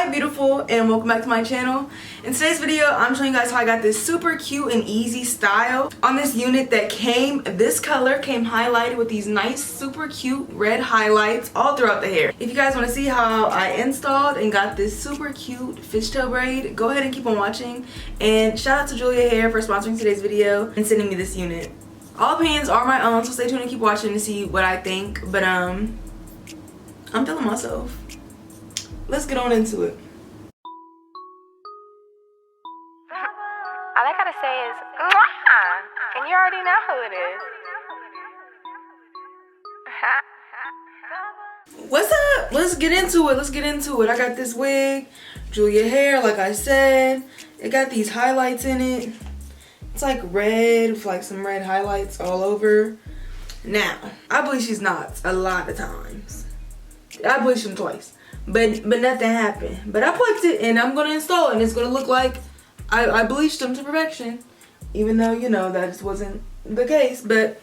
Hi beautiful, and welcome back to my channel. In today's video I'm showing you guys how I got this super cute and easy style on this unit that this color came highlighted with these nice super cute red highlights all throughout the hair. If you guys want to see how I installed and got this super cute fishtail braid, go ahead and keep on watching. And shout out to JaLeah Hair for sponsoring today's video and sending me this unit. All opinions are my own, so stay tuned and keep watching to see what I think. But I'm feeling myself. Let's get on into it. All I gotta say is, mwah! And you already know who it is. What's up? Let's get into it. I got this wig, JaLeah Hair, like I said. It got these highlights in it. It's like red, with like some red highlights all over. Now, I bleach knots a lot of times. I bleached them twice. But nothing happened. But I plucked it and I'm gonna install it, and it's gonna look like I bleached them to perfection. Even though, you know, that just wasn't the case. But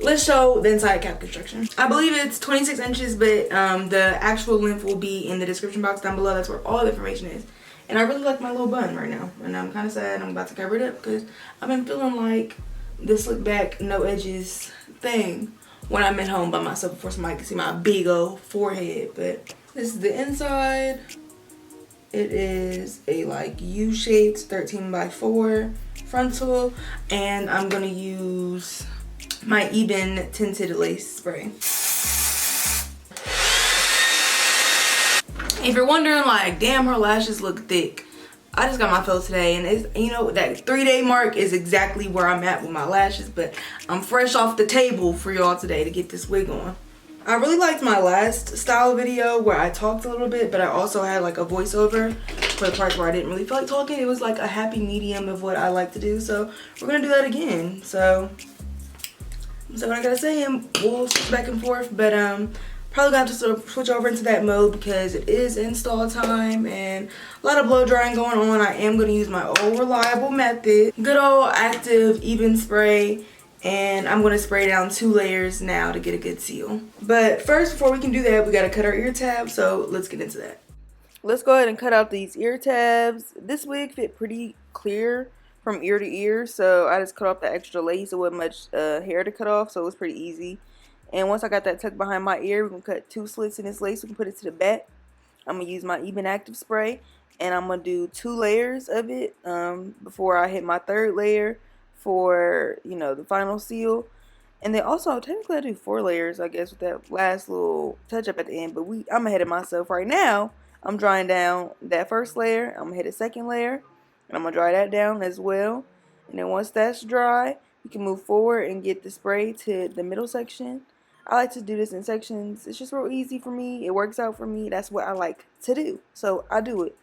let's show the inside cap construction. I believe it's 26 inches, but the actual length will be in the description box down below. That's where all the information is. And I really like my little bun right now. And I'm kind of sad I'm about to cover it up because I've been feeling like the slick back, no edges thing when I'm at home by myself before somebody can see my big old forehead. But this is the inside. It is a like U-shaped 13x4 frontal, and I'm gonna use my Eben tinted lace spray. If you're wondering, like, damn, her lashes look thick, I just got my fill today, and it's, you know, that 3-day mark is exactly where I'm at with my lashes, but I'm fresh off the table for y'all today to get this wig on. I really liked my last style video where I talked a little bit, but I also had like a voiceover for the parts where I didn't really feel like talking. It was like a happy medium of what I like to do, so we're gonna do that again. So what I gotta say, and we'll switch back and forth, but probably gonna have to sort of switch over into that mode because it is install time and a lot of blow drying going on. I am gonna use my old reliable method, good old active Eben spray. And I'm going to spray down 2 layers now to get a good seal. But first, before we can do that, we got to cut our ear tabs. So let's get into that. Let's go ahead and cut out these ear tabs. This wig fit pretty clear from ear to ear. So I just cut off the extra lace. It wasn't much hair to cut off, so it was pretty easy. And once I got that tucked behind my ear, we're going to cut 2 slits in this lace. We can put it to the back. I'm going to use my Eben active spray. And I'm going to do 2 layers of it before I hit my 3rd layer for, you know, the final seal. And then also technically I do 4 layers, I guess, with that last little touch up at the end, but I'm ahead of myself right now. I'm drying down that 1st layer. I'm gonna hit a 2nd layer, and I'm gonna dry that down as well. And then once that's dry, you can move forward and get the spray to the middle section. I like to do this in sections. It's just real easy for me. It works out for me. That's what I like to do, so I do it.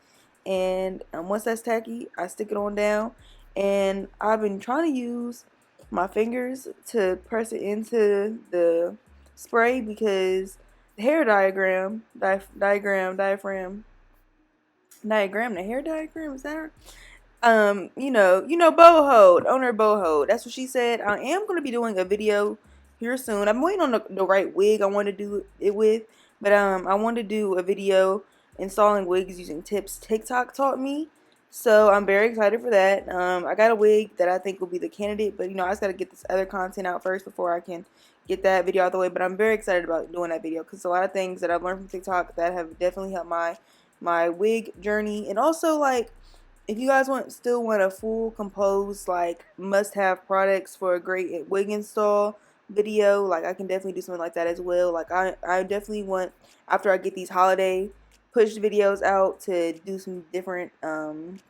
And once that's tacky, I stick it on down. And I've been trying to use my fingers to press it into the spray because the hair diagram, the hair diagram, is that her? You know, Boho, owner Boho. That's what she said. I am going to be doing a video here soon. I'm waiting on the right wig I want to do it with, but I want to do a video installing wigs using tips TikTok taught me. So I'm very excited for that. I got a wig that I think will be the candidate, but you know, I just got to get this other content out first before I can get that video out the way. But I'm very excited about doing that video because a lot of things that I've learned from TikTok that have definitely helped my wig journey. And also, like, if you guys still want a full composed, like, must-have products for a great wig install video, like, I can definitely do something like that as well. Like, I definitely want, after I get these holiday push videos out, to do some different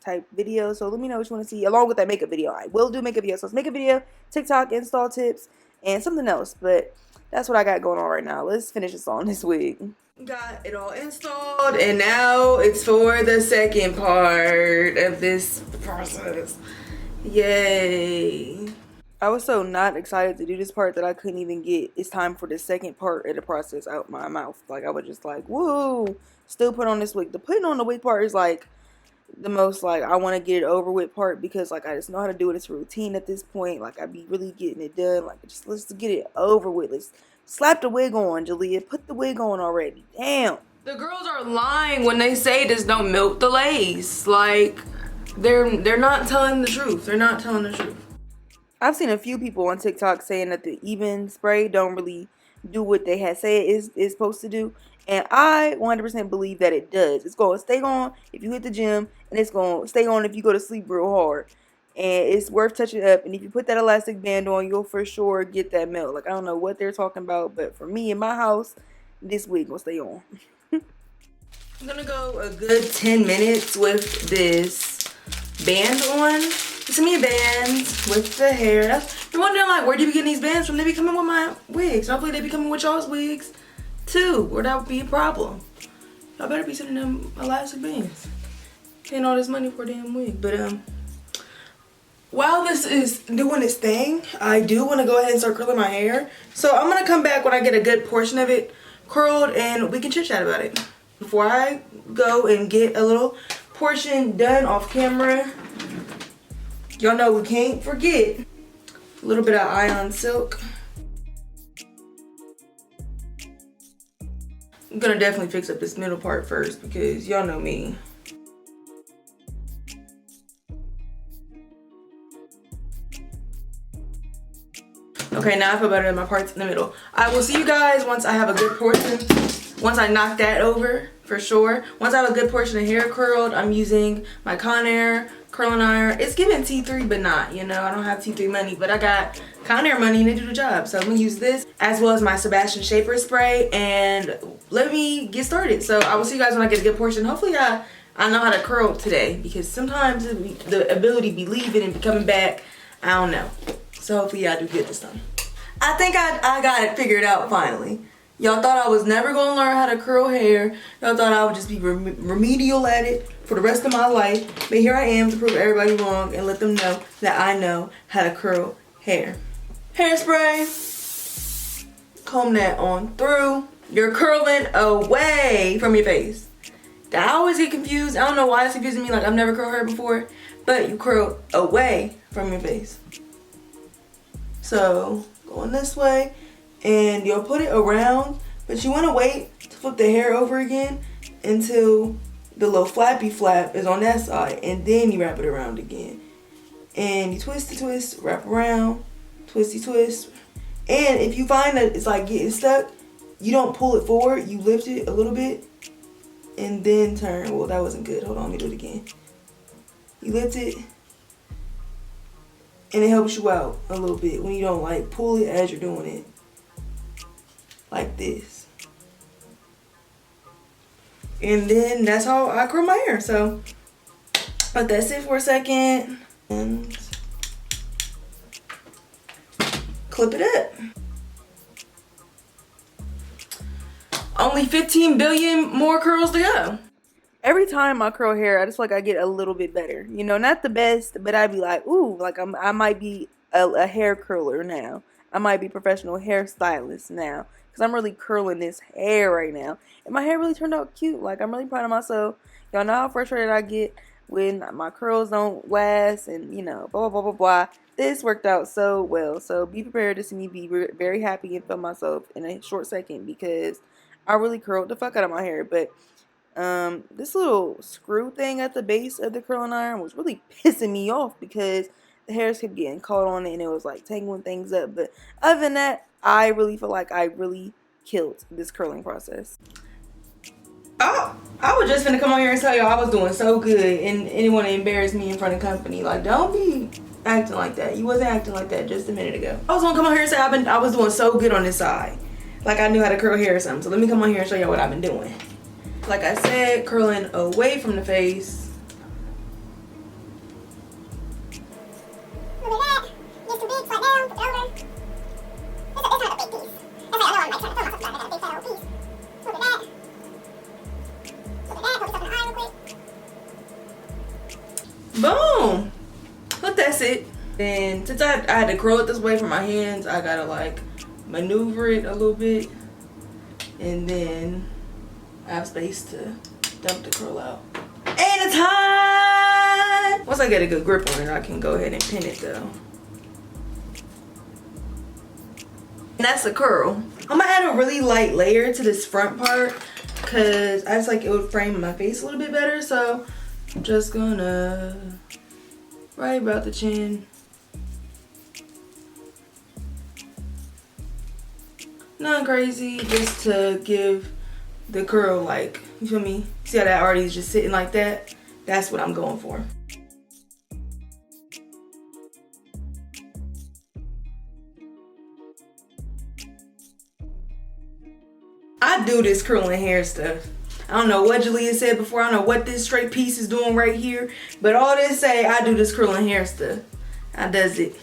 type videos. So let me know what you want to see along with that makeup video. I will do makeup videos. So let's make a video, TikTok install tips, and something else. But that's what I got going on right now. Let's finish this on this wig. Got it all installed, and now it's for the second part of this process. Yay. I was so not excited to do this part that I couldn't even get it's time for the second part of the process out my mouth. Like, I was just like, whoa, still put on this wig. The putting on the wig part is like the most, like, I want to get it over with part, because like I just know how to do it. It's routine at this point. Like, I be really getting it done. Like, let's get it over with. Let's slap the wig on, JaLeah. Put the wig on already. Damn. The girls are lying when they say this don't melt the lace. Like, they're not telling the truth. They're not telling the truth. I've seen a few people on TikTok saying that the even spray don't really do what they had said is supposed to do. And I 100% believe that it does. It's going to stay on if you hit the gym, and it's going to stay on if you go to sleep real hard. And it's worth touching up. And if you put that elastic band on, you'll for sure get that melt. Like, I don't know what they're talking about, but for me in my house, this wig will stay on. I'm gonna go a good 10 minutes with this band on. It's me a band with the hair. You're wondering, like, where do you be getting these bands from? They be coming with my wigs. Hopefully they be coming with y'all's wigs too, or that would be a problem. Y'all better be sending them elastic bands. Paying all this money for a damn wig. But while this is doing its thing, I do want to go ahead and start curling my hair. So I'm gonna come back when I get a good portion of it curled, and we can chit chat about it. Before I go and get a little portion done off camera, y'all know we can't forget a little bit of ion silk. I'm gonna definitely fix up this middle part first because y'all know me. Okay, now I feel better in my parts in the middle. I will see you guys once I have a good portion. Once I knock that over, for sure. Once I have a good portion of hair curled, I'm using my Conair curling iron. It's giving T3, but not, you know. I don't have T3 money, but I got Conair money and they do the job. So I'm gonna use this as well as my Sebastian Shaper spray, and let me get started. So I will see you guys when I get a good portion. Hopefully I know how to curl today, because sometimes the ability to be leaving and be coming back, I don't know. So hopefully I do good this time. I think I got it figured out finally. Y'all thought I was never gonna learn how to curl hair. Y'all thought I would just be remedial at it for the rest of my life. But here I am to prove everybody wrong and let them know that I know how to curl hair. Hairspray. Comb that on through. You're curling away from your face. I always get confused. I don't know why it's confusing me. Like, I've never curled hair before. But you curl away from your face. So, going this way. And you'll put it around, but you want to wait to flip the hair over again until the little flappy flap is on that side, and then you wrap it around again. And you twist, wrap around, twisty twist. And if you find that it's like getting stuck, you don't pull it forward, you lift it a little bit and then turn. Well, that wasn't good. Hold on, let me do it again. You lift it and it helps you out a little bit when you don't like pull it as you're doing it. Like this. And then that's how I curl my hair. So let that sit for a second and clip it up. Only 15 billion more curls to go. Every time I curl hair, I just like I get a little bit better. You know, not the best, but I'd be like, ooh, like I might be a hair curler now. I might be a professional hairstylist now. Because I'm really curling this hair right now. And my hair really turned out cute. Like, I'm really proud of myself. Y'all know how frustrated I get when my curls don't last. And, you know, blah, blah, blah, blah, blah. This worked out so well. So be prepared to see me be very happy and film myself in a short second. Because I really curled the fuck out of my hair. But this little screw thing at the base of the curling iron was really pissing me off. Because the hairs kept getting caught on it. And it was, like, tangling things up. But other than that, I really feel like I really killed this curling process. Oh, I was just gonna come on here and tell y'all I was doing so good and anyone to embarrass me in front of company. Like, don't be acting like that. You wasn't acting like that just a minute ago. I was gonna come on here and say I was doing so good on this side. Like I knew how to curl hair or something. So let me come on here and show y'all what I've been doing. Like I said, curling away from the face. Look at that. Just too big, slide down, flip it over. It's not a big piece. That's like, I know I might try to film myself, but I got a big fat old piece. Look at that. Look at that. Put this up in the iron real quick. Boom. But that's it. Then since I had to curl it this way from my hands, I gotta like maneuver it a little bit. And then I have space to dump the curl out. And it's hot! Once I get a good grip on it, I can go ahead and pin it though. And that's the curl. I'm gonna add a really light layer to this front part because I just like it would frame my face a little bit better. So I'm just gonna right about the chin. Nothing crazy, just to give the curl, like, you feel me? See how that already is just sitting like that? That's what I'm going for. I do this curling hair stuff. I don't know what JaLeah said before. I don't know what this straight piece is doing right here. But all this say, I do this curling hair stuff. I does it.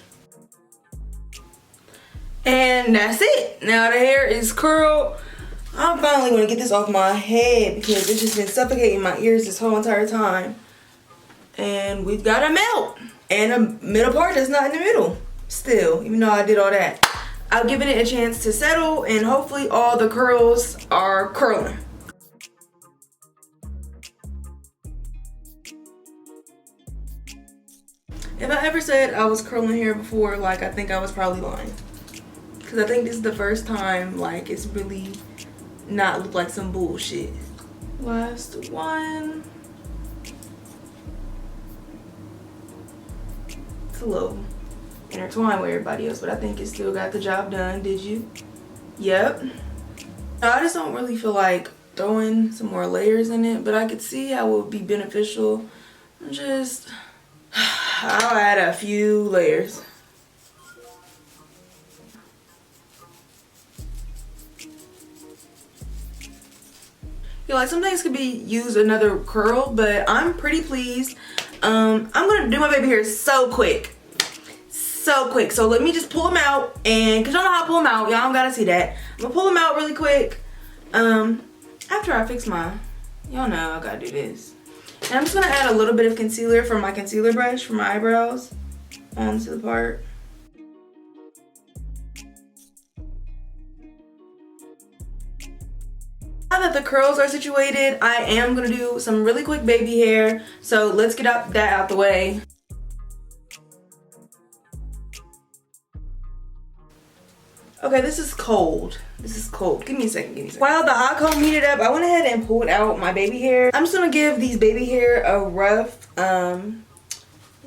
And that's it. Now the hair is curled. I'm finally gonna get this off my head because it's just been suffocating my ears this whole entire time. And we've got a melt. And a middle part that's not in the middle. Still, even though I did all that. I've given it a chance to settle and hopefully all the curls are curling. If I ever said I was curling hair before, like, I think I was probably lying. Because I think this is the first time, like, it's really not look like some bullshit. Last one. It's a little intertwined with everybody else, but I think it still got the job done. Did you? Yep. I just don't really feel like throwing some more layers in it, but I could see how it would be beneficial. I'll add a few layers. Yeah, like some things could be used another curl, but I'm pretty pleased. I'm gonna do my baby hair so quick. So let me just pull them out, and cause y'all know how I pull them out, y'all don't gotta see that. I'm gonna pull them out really quick. After I fix mine, y'all know I gotta do this. And I'm just gonna add a little bit of concealer from my concealer brush for my eyebrows onto the part. Now that the curls are situated, I am gonna do some really quick baby hair. So let's get that out the way. Okay, this is cold. This is cold. Give me a second, While the eye comb heated up, I went ahead and pulled out my baby hair. I'm just gonna give these baby hair a rough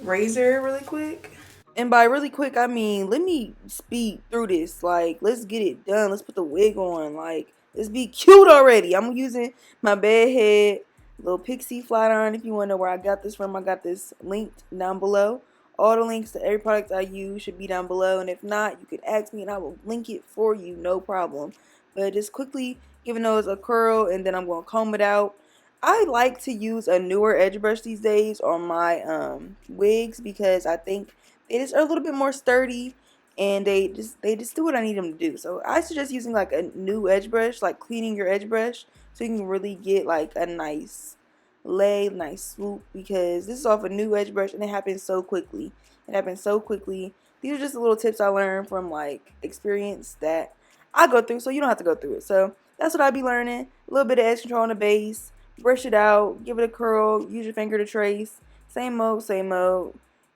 razor really quick. And by really quick, I mean, let me speed through this. Like, let's get it done. Let's put the wig on. Like, let's be cute already. I'm using my bedhead little pixie flat iron. If you want to know where I got this from, I got this linked down below. All the links to every product I use should be down below, and if not, you could ask me and I will link it for you, no problem. But just quickly giving those a curl, and then I'm going to comb it out. I like to use a newer edge brush these days on my wigs because I think they just are a little bit more sturdy, and they just do what I need them to do. So I suggest using like a new edge brush, like cleaning your edge brush, so you can really get like a nice lay, nice swoop, because this is off a new edge brush and it happens so quickly. These are just the little tips I learned from like experience that I go through, so you don't have to go through it. So that's what I be learning. A little bit of edge control on the base, brush it out, give it a curl, use your finger to trace. Same mode,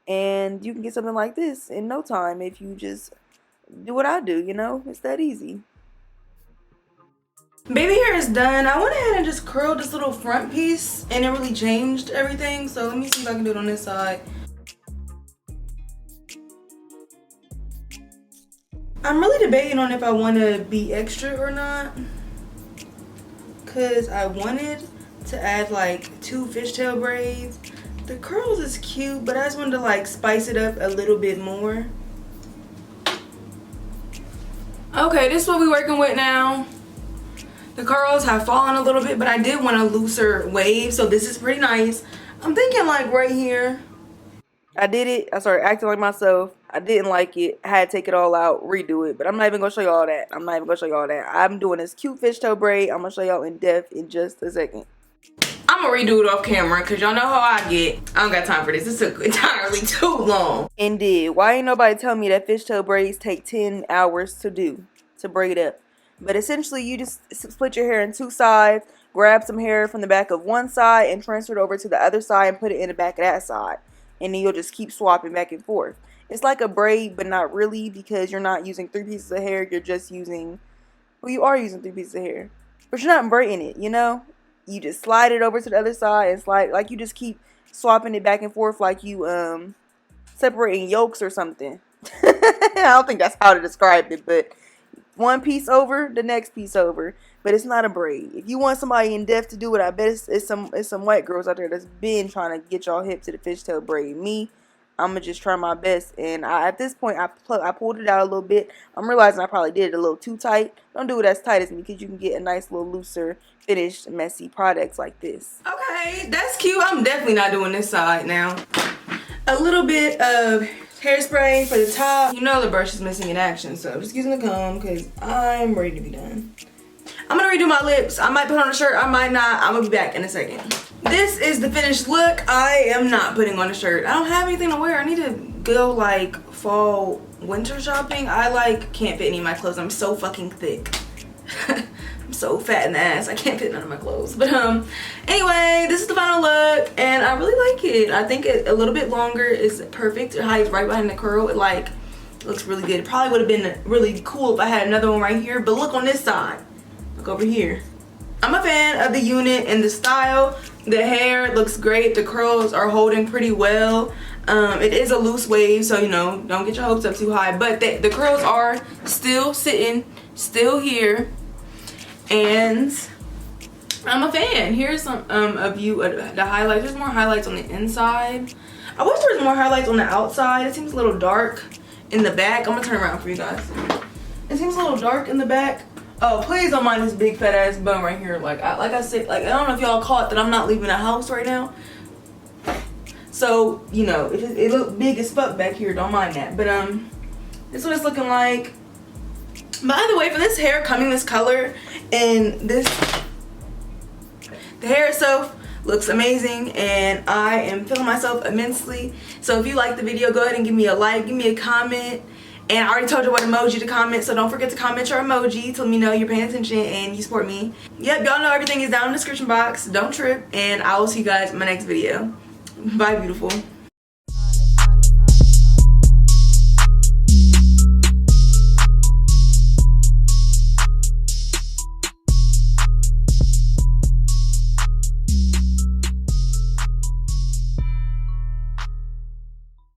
and you can get something like this in no time if you just do what I do, you know? It's that easy. Baby hair is done. I went ahead and just curled this little front piece and it really changed everything. So let me see if I can do it on this side. I'm really debating on if I want to be extra or not, because I wanted to add like 2 fishtail braids. The curls is cute, but I just wanted to like spice it up a little bit more. Okay, this is what we're working with now. The curls have fallen a little bit, but I did want a looser wave, so this is pretty nice. I'm thinking like right here. I did it. I started acting like myself. I didn't like it. I had to take it all out, redo it, but I'm not even going to show you all that. I'm doing this cute fishtail braid. I'm going to show y'all in depth in just a second. I'm going to redo it off camera because y'all know how I get. I don't got time for this. This took entirely too long. Indeed. Why ain't nobody tell me that fishtail braids take 10 hours to braid up? But essentially, you just split your hair in 2 sides, grab some hair from the back of one side and transfer it over to the other side and put it in the back of that side. And then you'll just keep swapping back and forth. It's like a braid, but not really, because you're not using 3 pieces of hair. You're just using, well, you are using 3 pieces of hair. but you're not braiding it, you know? You just slide it over to the other side and slide, like you just keep swapping it back and forth like you separating yolks or something. I don't think that's how to describe it, but one piece over, the next piece over. But it's not a braid. If you want somebody in depth to do it, I bet it's some white girls out there that's been trying to get y'all hip to the fishtail braid. Me, I'm gonna just try my best. And at this point, I pulled it out a little bit. I'm realizing I probably did it a little too tight. Don't do it as tight as me, because you can get a nice little looser, finished, messy products like this. Okay, that's cute. I'm definitely not doing this side now. A little bit of hairspray for the top. You know the brush is missing in action, so I'm just using the comb because I'm ready to be done. I'm gonna redo my lips. I might put on a shirt, I might not. I'm gonna be back in a second. This is the finished look. I am not putting on a shirt. I don't have anything to wear. I need to go like fall winter shopping. I like can't fit any of my clothes. I'm so fucking thick. I'm so fat in the ass. I can't fit none of my clothes. But anyway, this is the final look and I really like it. I think a little bit longer is perfect. It hides right behind the curl. It like looks really good. It probably would have been really cool if I had another one right here. But look on this side. Look over here. I'm a fan of the unit and the style. The hair looks great. The curls are holding pretty well. It is a loose wave, so you know, don't get your hopes up too high. But the curls are still sitting, still here. And I'm a fan. Here's some a view of the highlights. There's more highlights on the inside. I wish there was more highlights on the outside. It seems a little dark in the back. I'm gonna turn around for you guys. It seems a little dark in the back. Oh, please don't mind this big fat ass bum right here. Like I said, like I don't know if y'all caught that I'm not leaving the house right now. So, you know, it looked big as fuck back here. Don't mind that. But this is what it's looking like. By the way, for this hair coming this color and this, the hair itself looks amazing and I am feeling myself immensely. So if you like the video, go ahead and give me a like, give me a comment. And I already told you what emoji to comment, so don't forget to comment your emoji to let me know you're paying attention and you support me. Yep, y'all know everything is down in the description box. Don't trip, and I will see you guys in my next video. Bye, beautiful.